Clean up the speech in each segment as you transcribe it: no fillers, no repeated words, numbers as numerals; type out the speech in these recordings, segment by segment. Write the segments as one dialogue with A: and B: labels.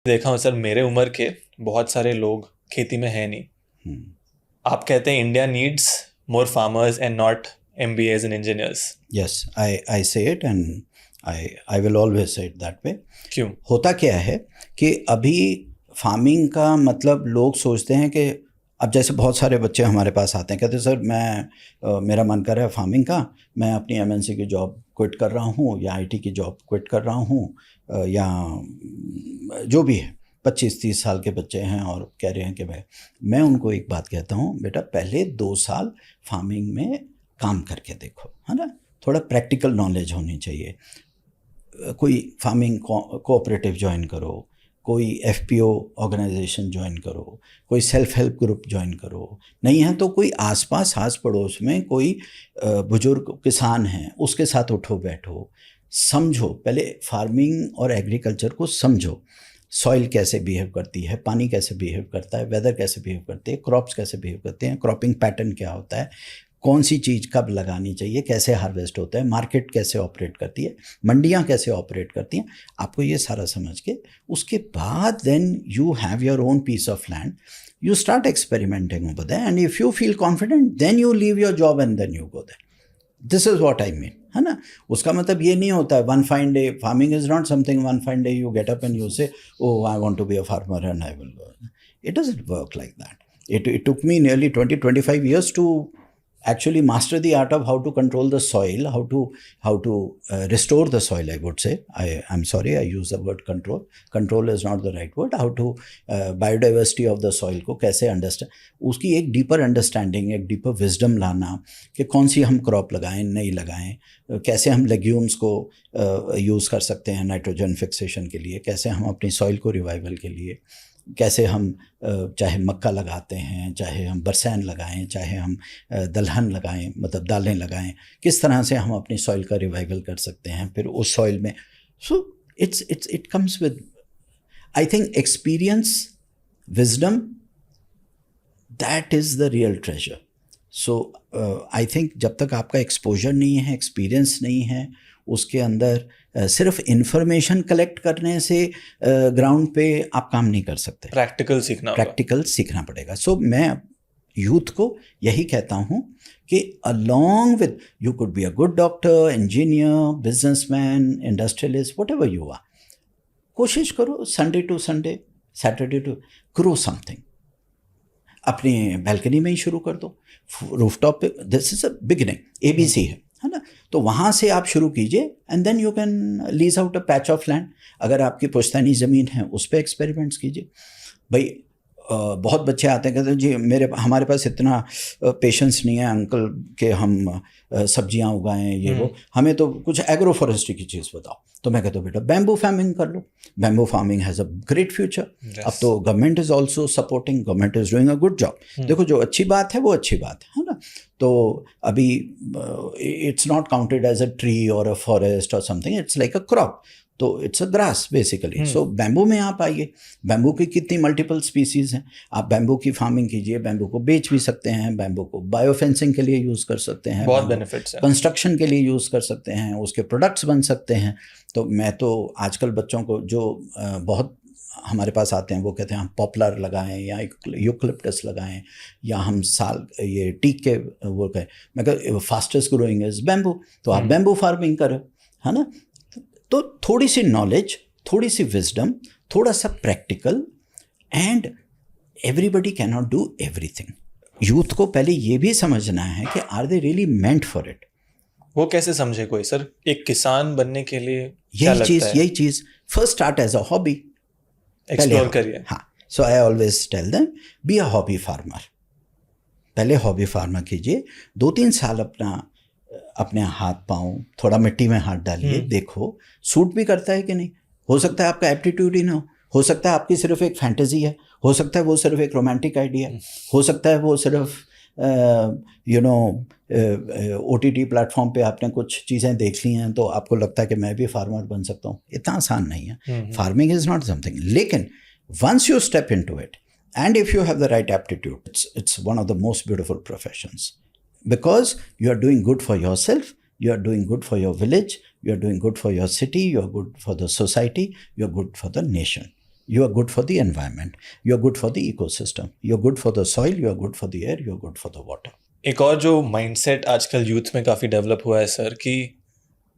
A: देखा हूँ सर, मेरे उम्र के बहुत सारे लोग खेती में है नहीं। आप कहते हैं India needs more farmers and not MBAs and engineers.
B: Yes, I say it and I will always say it that way.
A: क्यों?
B: होता क्या है कि अभी फार्मिंग का मतलब लोग सोचते हैं कि अब जैसे बहुत सारे बच्चे हमारे पास आते हैं, कहते हैं सर मेरा मन कर रहा है फार्मिंग का, मैं अपनी MNC की जॉब क्विट कर रहा हूँ या IT की जॉब क्विट कर रहा हूँ, या जो भी है 25-30 साल के बच्चे हैं और कह रहे हैं कि भाई, मैं उनको एक बात कहता हूँ, बेटा पहले 2 साल फार्मिंग में काम करके देखो, है ना, थोड़ा प्रैक्टिकल नॉलेज होनी चाहिए। कोई फार्मिंग कोऑपरेटिव ज्वाइन करो, कोई FPO ऑर्गेनाइजेशन ज्वाइन करो, कोई सेल्फ हेल्प ग्रुप ज्वाइन करो, नहीं है तो कोई आसपास आस पड़ोस में कोई बुजुर्ग किसान हैं उसके साथ उठो बैठो, समझो, पहले फार्मिंग और एग्रीकल्चर को समझो। सॉइल कैसे बिहेव करती है, पानी कैसे बिहेव करता है, वेदर कैसे बिहेव करती है, क्रॉप्स कैसे बिहेव करते हैं, क्रॉपिंग पैटर्न क्या होता है, कौन सी चीज़ कब लगानी चाहिए, कैसे हार्वेस्ट होता है, मार्केट कैसे ऑपरेट करती है, मंडियाँ कैसे ऑपरेट करती हैं, आपको ये सारा समझ के उसके बाद then you have your own piece of land, you start experimenting over there and if you feel confident then you leave your job and then you go there. This is what I mean, है ना। उसका मतलब ये नहीं होता है one fine day, farming is not something one fine day you get up and you say oh I want to be a farmer and I will go. It doesn't work like that. It took me nearly 20-25 years to actually master the art of how to control the soil, how to restore the soil, I would say. I'm sorry I use the word control is not the right word. How to biodiversity of the soil को कैसे understand, उसकी एक deeper understanding, एक deeper wisdom लाना कि कौन सी हम crop लगाएं नहीं लगाएं, कैसे हम legumes को use कर सकते हैं नाइट्रोजन फिक्सेशन के लिए, कैसे हम अपनी soil को रिवाइवल के लिए, कैसे हम चाहे मक्का लगाते हैं, चाहे हम बरसैन लगाएं, चाहे हम दलहन लगाएं, मतलब दालें लगाएं, किस तरह से हम अपनी सॉइल का रिवाइवल कर सकते हैं फिर उस सॉइल में। So it comes with I think experience, wisdom, that is the real treasure. So I think जब तक आपका एक्सपोजर नहीं है, एक्सपीरियंस नहीं है, उसके अंदर सिर्फ इन्फॉर्मेशन कलेक्ट करने से ग्राउंड पे आप काम नहीं कर सकते,
A: प्रैक्टिकल सीखना
B: पड़ेगा। सो मैं यूथ को यही कहता हूँ कि along with you could be a good doctor, engineer, businessman, industrialist, whatever you are, कोशिश करो Sunday to Sunday, Saturday to grow something. अपनी बैल्कनी में ही शुरू कर दो, रूफटॉप पे, this is a beginning, ABC है ना, तो वहाँ से आप शुरू कीजिए and then you can lease out a patch of land. अगर आपकी पुश्तैनी ज़मीन है उस पर एक्सपेरिमेंट्स कीजिए। भाई बहुत बच्चे आते हैं कहते हैं जी हमारे पास इतना पेशेंस नहीं है अंकल कि हम सब्जियां उगाएं ये वो, हमें तो कुछ एग्रो फॉरेस्ट्री की चीज़ बताओ। तो मैं कहता हूँ बेटा बैम्बू फार्मिंग कर लो, bamboo farming has a great future. अब तो government is also supporting, government is doing a good job. देखो जो अच्छी बात है वो अच्छी बात है ना। तो अभी it's not counted as a tree और अ फॉरेस्ट और something, it's like a crop, तो it's a grass basically. So bamboo में आप आइए, बैम्बू की कितनी मल्टीपल स्पीसीज़ हैं, आप बैम्बू की फार्मिंग कीजिए, बैम्बू को बेच भी सकते हैं, बैम्बू को बायोफेंसिंग के लिए यूज़ कर सकते हैं,
A: बहुत बेनिफिट्स हैं,
B: कंस्ट्रक्शन के लिए यूज़ कर सकते हैं, उसके प्रोडक्ट्स बन सकते हैं। तो मैं तो आजकल बच्चों को जो बहुत हमारे पास आते हैं वो कहते हैं हम पॉपुलर लगाएं या यूकलिप्टस लगाएं या हम साल ये टीक के वो कहें, मैं कहता फास्टेस्ट ग्रोइंग इज बैम्बू, तो आप बैम्बू फार्मिंग करो, है ना। तो थोड़ी सी नॉलेज, थोड़ी सी विजडम, थोड़ा सा practical, and everybody can not do everything. Youth को पहले ये भी समझना है कि are they really meant for it.
A: वो कैसे समझे कोई सर, एक किसान बनने के लिए यही
B: चीज़ first start as a hobby,
A: explore करिए।
B: हाँ, so I always tell them be a hobby farmer. पहले हॉबी फार्मर कीजिए, 2-3 साल अपने हाथ पाँव थोड़ा मिट्टी में हाथ डालिए, देखो सूट भी करता है कि नहीं। हो सकता है आपका एप्टीट्यूड ही ना हो सकता है आपकी सिर्फ एक फैंटेसी है, हो सकता है वो सिर्फ एक रोमांटिक आइडिया है, हो सकता है वो सिर्फ OTT प्लेटफॉर्म पे आपने कुछ चीज़ें देख ली हैं तो आपको लगता है कि मैं भी फार्मर बन सकता हूँ। इतना आसान नहीं है, फार्मिंग इज़ नॉट समथिंग। लेकिन once you step into it and if you have the right aptitude, it's one of the most beautiful professions, because you are doing good for yourself, you are doing good for your village, you are doing good for your city, you are good for the society, you are good for the nation. You are good for the environment, you are good for the ecosystem, you are good for the soil, you are good for the air, you are good for the water.
A: एक और जो mindset आजकल youth में काफ़ी develop हुआ है sir, कि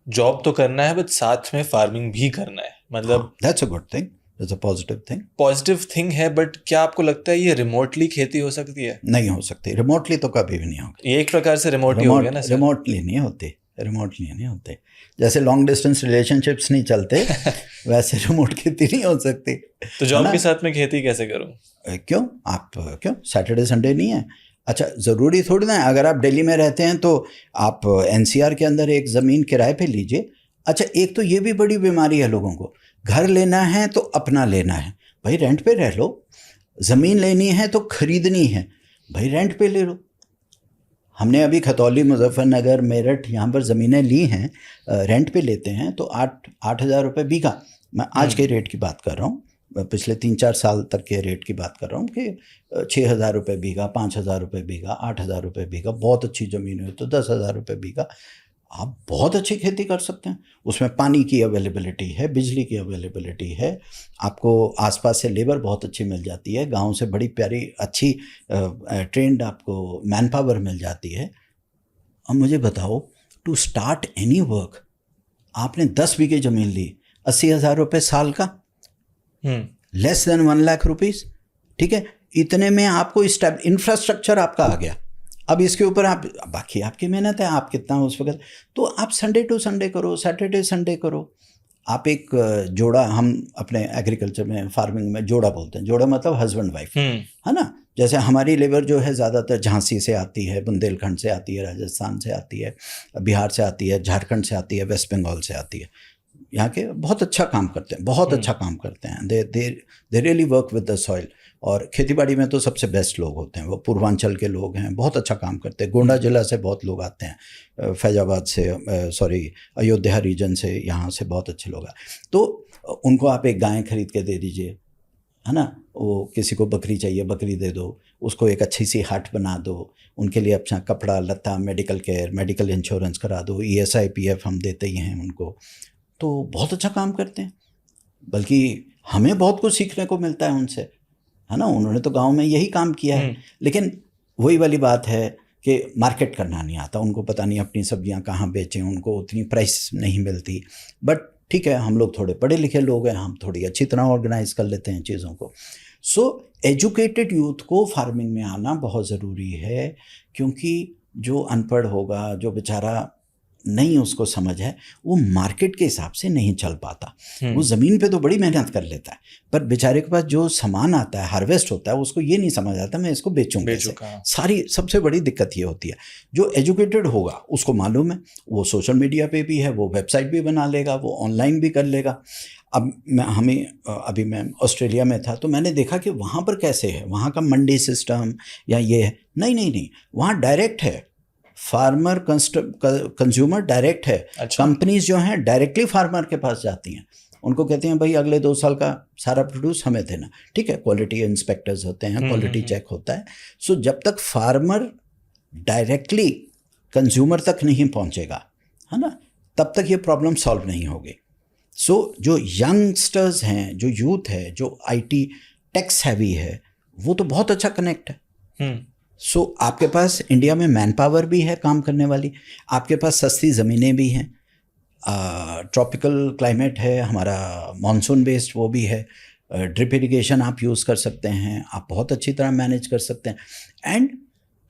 A: job तो करना है बट साथ में फार्मिंग भी करना है, मतलब
B: that's a good thing, that's a
A: positive thing है। बट क्या आपको लगता है ये रिमोटली खेती हो सकती है?
B: नहीं हो सकती, रिमोटली तो कभी भी नहीं होगी।
A: ये एक प्रकार से रिमोटली हो गया ना सर?
B: रिमोटली नहीं होती, रिमोटली नहीं होते। जैसे लॉन्ग डिस्टेंस रिलेशनशिप्स नहीं चलते वैसे रिमोट खेती नहीं हो सकती।
A: तो जॉब के साथ में खेती कैसे करूं?
B: क्यों सैटरडे संडे नहीं है? अच्छा, ज़रूरी थोड़ी ना है, अगर आप दिल्ली में रहते हैं तो आप एनसीआर के अंदर एक ज़मीन किराए पे लीजिए। अच्छा, एक तो ये भी बड़ी बीमारी है लोगों को, घर लेना है तो अपना लेना है, भाई रेंट पे रह लो। ज़मीन लेनी है तो खरीदनी है, भाई रेंट पे ले लो। हमने अभी खतौली, मुजफ्फरनगर, मेरठ यहाँ पर ज़मीनें ली हैं, रेंट पे लेते हैं तो 8,000 रुपये बीघा। मैं आज के रेट की बात कर रहा हूँ, पिछले 3-4 साल तक के रेट की बात कर रहा हूँ कि 6,000 रुपये बीघा, 5,000 रुपये बीघा, 8,000 रुपये बीघा। बहुत अच्छी ज़मीन हुई तो 10,000 रुपये बीघा। आप बहुत अच्छी खेती कर सकते हैं। उसमें पानी की अवेलेबिलिटी है, बिजली की अवेलेबिलिटी है, आपको आसपास से लेबर बहुत अच्छी मिल जाती है, गांव से बड़ी प्यारी अच्छी ट्रेंड आपको मैन पावर मिल जाती है। अब मुझे बताओ, टू स्टार्ट एनी वर्क, आपने 10 बीघे ज़मीन ली, 80,000 रुपये साल का, लेस देन 1 लाख रुपीज़, ठीक है। इतने में आपको इंफ्रास्ट्रक्चर आपका आ गया। अब इसके ऊपर आप, बाकी आपकी मेहनत है, आप कितना उस वक्त, तो आप संडे टू संडे करो, सैटरडे संडे करो। आप एक जोड़ा, हम अपने एग्रीकल्चर में, फार्मिंग में जोड़ा बोलते हैं। जोड़ा मतलब हस्बैंड वाइफ, है ना। जैसे हमारी लेबर जो है ज़्यादातर झांसी से आती है, बुंदेलखंड से आती है, राजस्थान से आती है, बिहार से आती है, झारखंड से आती है, वेस्ट बंगाल से आती है। यहाँ के बहुत अच्छा काम करते हैं, बहुत अच्छा काम करते हैं। They really work with the soil. और खेतीबाड़ी में तो सबसे बेस्ट लोग होते हैं वो, पूर्वांचल के लोग हैं, बहुत अच्छा काम करते हैं। गोंडा जिला से बहुत लोग आते हैं, फैजाबाद से, अयोध्या रीजन से, यहाँ से बहुत अच्छे लोग आए। तो उनको आप एक गाय खरीद के दे दीजिए, है ना। वो किसी को बकरी चाहिए, बकरी दे दो, उसको एक अच्छी सी हट बना दो, उनके लिए अच्छा कपड़ा लत्ता, मेडिकल केयर, मेडिकल इंश्योरेंस करा दो, ESI PF हम देते ही हैं उनको। तो बहुत अच्छा काम करते हैं, बल्कि हमें बहुत कुछ सीखने को मिलता है उनसे, है ना। उन्होंने तो गांव में यही काम किया है। लेकिन वही वाली बात है कि मार्केट करना नहीं आता उनको, पता नहीं अपनी सब्जियां कहाँ बेचें, उनको उतनी प्राइस नहीं मिलती। बट ठीक है, हम लोग थोड़े पढ़े लिखे लोग हैं, हम थोड़ी अच्छी तरह ऑर्गेनाइज कर लेते हैं चीज़ों को। सो एजुकेटेड यूथ को फार्मिंग में आना बहुत ज़रूरी है, क्योंकि जो अनपढ़ होगा, जो बेचारा नहीं उसको समझ है, वो मार्केट के हिसाब से नहीं चल पाता। वो ज़मीन पे तो बड़ी मेहनत कर लेता है, पर बेचारे के पास जो सामान आता है, हार्वेस्ट होता है, उसको ये नहीं समझ आता मैं इसको बेचूं कैसे। सारी सबसे बड़ी दिक्कत ये होती है। जो एजुकेटेड होगा उसको मालूम है, वो सोशल मीडिया पे भी है, वो वेबसाइट भी बना लेगा, वो ऑनलाइन भी कर लेगा। अब अभी मैं ऑस्ट्रेलिया में था तो मैंने देखा कि वहाँ पर कैसे है, वहाँ का मंडी सिस्टम या ये है, नहीं, वहाँ डायरेक्ट है, फार्मर कंज्यूमर डायरेक्ट है।
A: अच्छा।
B: कंपनीज जो हैं डायरेक्टली फार्मर के पास जाती हैं, उनको कहते हैं भाई अगले 2 साल का सारा प्रोड्यूस हमें देना, ठीक है। क्वालिटी इंस्पेक्टर्स होते हैं, क्वालिटी चेक होता है। सो जब तक फार्मर डायरेक्टली कंज्यूमर तक नहीं पहुंचेगा, है ना, तब तक ये प्रॉब्लम सॉल्व नहीं होगी। सो जो यंगस्टर्स हैं, जो यूथ है, जो IT टेक्स हैवी है, वो तो बहुत अच्छा कनेक्ट है। सो आपके पास इंडिया में मैन पावर भी है काम करने वाली, आपके पास सस्ती ज़मीनें भी हैं, ट्रॉपिकल क्लाइमेट है हमारा, मानसून बेस्ड वो भी है, ड्रिप इरिगेशन आप यूज़ कर सकते हैं, आप बहुत अच्छी तरह मैनेज कर सकते हैं। एंड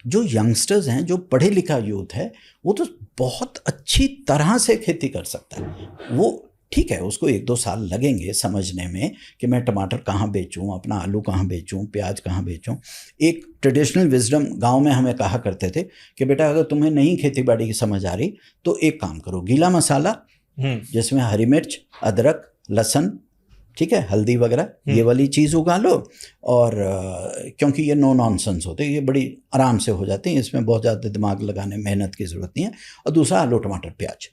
B: जो यंगस्टर्स हैं, जो पढ़े लिखा यूथ है, वो तो बहुत अच्छी तरह से खेती कर सकता है। वो ठीक है, उसको 1-2 साल लगेंगे समझने में कि मैं टमाटर कहाँ बेचूं, अपना आलू कहाँ बेचूं, प्याज कहाँ बेचूं। एक ट्रेडिशनल विजडम गांव में हमें कहा करते थे कि बेटा अगर तुम्हें नहीं खेती बाड़ी की समझ आ रही तो एक काम करो, गीला मसाला जिसमें हरी मिर्च, अदरक, लहसुन, ठीक है, हल्दी वगैरह, ये वाली चीज़ उगा लो। और क्योंकि ये नो नॉनसेंस होते हैं, ये बड़ी आराम से हो जाते हैं, इसमें बहुत ज़्यादा दिमाग लगाने, मेहनत की ज़रूरत नहीं है। और दूसरा आलू टमाटर प्याज,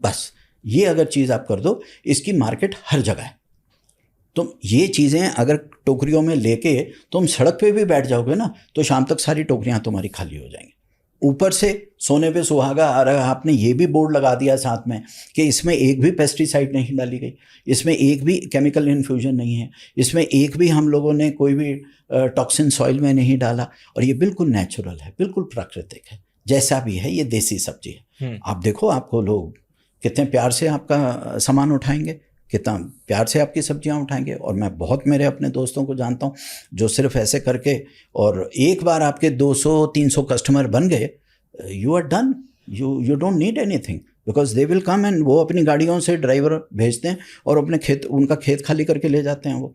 B: बस ये अगर चीज़ आप कर दो, इसकी मार्केट हर जगह है। तो ये चीज़ें अगर टोकरियों में लेके तुम सड़क पे भी बैठ जाओगे ना, तो शाम तक सारी टोकरियां तुम्हारी खाली हो जाएंगी। ऊपर से सोने पे सुहागा आ रहा है, आपने ये भी बोर्ड लगा दिया साथ में कि इसमें एक भी पेस्टिसाइड नहीं डाली गई, इसमें एक भी केमिकल इन्फ्यूजन नहीं है, इसमें एक भी हम लोगों ने कोई भी टॉक्सिन सॉइल में नहीं डाला, और ये बिल्कुल नेचुरल है, बिल्कुल प्राकृतिक है, जैसा भी है ये देसी सब्जी है। आप देखो, आपको लोग कितने प्यार से आपका सामान उठाएंगे, कितना प्यार से आपकी सब्जियां उठाएंगे। और मैं बहुत मेरे अपने दोस्तों को जानता हूं जो सिर्फ ऐसे करके, और एक बार आपके 200-300 कस्टमर बन गए, you are done, you don't need anything, because they will come and वो अपनी गाड़ियों से ड्राइवर भेजते हैं और अपने खेत, उनका खेत खाली करके ले जाते हैं। वो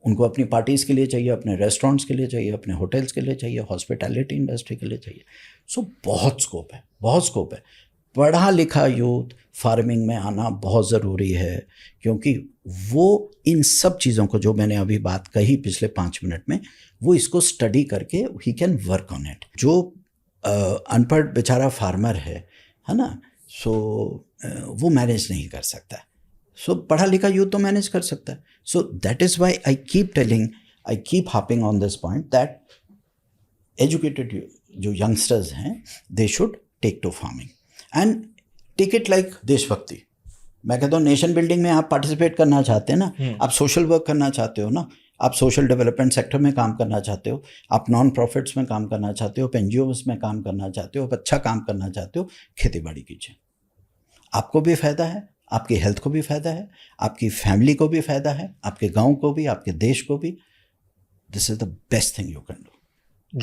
B: उनको अपनी पार्टीज़ के लिए चाहिए, अपने रेस्टोरेंट्स के लिए चाहिए, अपने होटल्स के लिए चाहिए, हॉस्पिटैलिटी इंडस्ट्री के लिए चाहिए। सो बहुत स्कोप है, बहुत स्कोप है। पढ़ा लिखा यूथ फार्मिंग में आना बहुत ज़रूरी है, क्योंकि वो इन सब चीज़ों को जो मैंने अभी बात कही पिछले 5 मिनट में, वो इसको स्टडी करके he can work on it. जो अनपढ़ बेचारा फार्मर है ना, सो वो मैनेज नहीं कर सकता। सो पढ़ा लिखा यूथ तो मैनेज कर सकता है। So that is why I keep harping on this point that educated जो यंगस्टर्स हैं, they should take to farming and take it like देशभक्ति। मैं कहता हूँ नेशन बिल्डिंग में आप पार्टिसिपेट करना चाहते हैं ना, आप सोशल वर्क करना चाहते हो ना, आप सोशल डेवलपमेंट सेक्टर में काम करना चाहते हो, आप नॉन प्रॉफिट्स में काम करना चाहते हो, एनजीओज में काम करना चाहते हो, अच्छा काम करना चाहते हो, खेती बाड़ी कीजिए। आपको भी फ़ायदा है, आपकी हेल्थ को भी फ़ायदा है, आपकी फैमिली को भी फ़ायदा है, आपके गाँव को भी, आपके देश को भी। This is the best thing you can do.